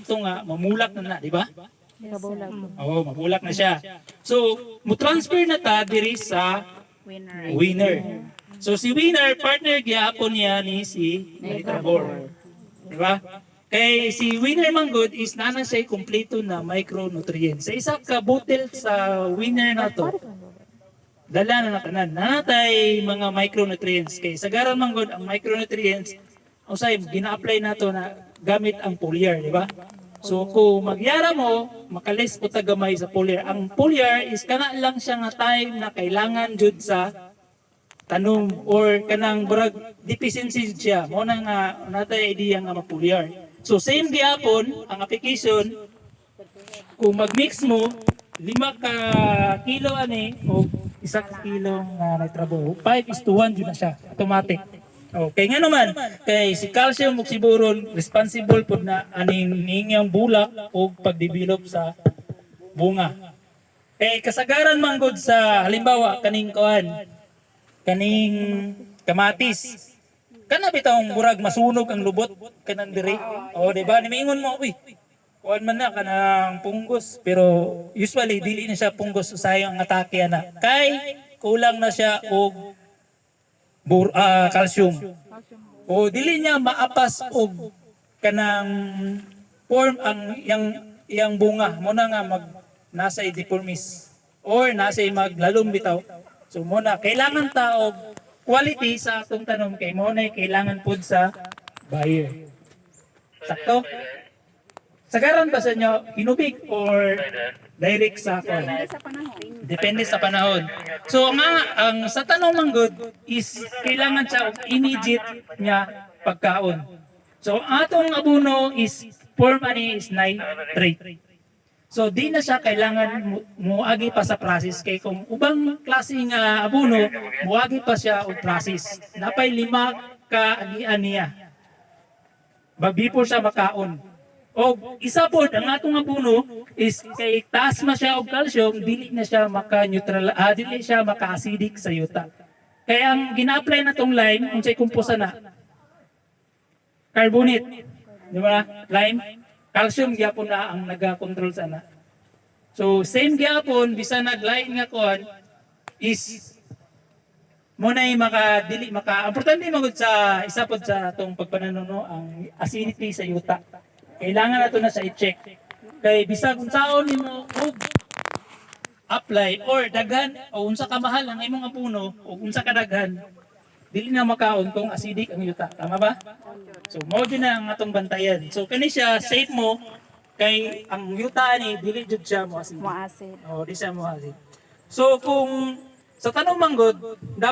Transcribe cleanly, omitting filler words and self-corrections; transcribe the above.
ito nga mamulak na, di ba? Kabulag. Oo, mabulak na siya. So, mo-transfer na ta diri sa winner. So si winner, partner gyapon niya ni si Nitrabor. Di ba? Kay si winner man good is nana siya kompleto na micronutrients. Sa isa ka bottle sa winner na to, dala na tanan. Natay mga micronutrients. Kay sagaran man good ang micronutrients, usay gina-apply nato na gamit ang foliar, di ba? So kung magyara mo, makalis o tagamay sa foliar. Ang foliar is kana lang siya nga time na kailangan jud sa tanom or kanang brag deficiency siya. Mo na nga natay idea nga ma-foliar. So same gyapon ang application kung mag-mix mo 5 ka kilo ani o 1 ka kilo nga nitrabo. 5:1 jud na siya, automatic. Okay nga naman, kay si calcium ug si boron responsible pud na aning ninyang bulak o pagdevelop sa bunga. Kay kasagaran man gud sa halimbawa kaning kaning kamatis. Kana bitawng murag masunog ang lubot kanang diri. O di ba nimingon mo uy. Kuan man na kanang punggos pero usually dili na siya punggos usahay ang atake ana. Kay kulang na siya og calcium. O dili niya maapas og kanang form ang yang bunga mo na nga nasa deformis or nasa maglalom bitaw. So mo na kailangan ta og quality sa atong tanom kay mo na kailangan pud sa buyer. Sakto? Sagaran ba sa inyo hinubig or direct sa kon? Depende sa panahon. So ang sa tanong man good is kailangan siya og immediate nga pagkaon. So ang atong abono is form ani is nitrate. So di na siya kailangan muagi pa sa process kay kung ubang klase nga abono muagi pa siya og process. Napay 5 ka agian niya. Before siya makaon. O isa po ang atong abono is kay taas ma siya og calcium dili na siya maka-neutral dili siya maka-acidic sa yuta. Kaya ang gina-apply na tong lime unsay kumpusa na carbonate, di ba? Lime, calcium gyapon na ang naga-control sana. So same gyapon bisan nag-lime nga kuan is mo na dili importante magud sa isa pod sa atong pagpananuno ang acidity sa yuta. Kailangan nato na sa i-check. Kay bisag unsaon nimo og apply or daghan o unsa ka mahal ang imong abono o unsa ka daghan dili na makaon kung acidic ang yuta. Tama ba? So mo din na ang atong bantayan. So kani siya safe mo kay ang yuta ni dili jud siya mo acidic. Mo acid. Oh, di siya mo acid. So kung sa tanong manggod, dapat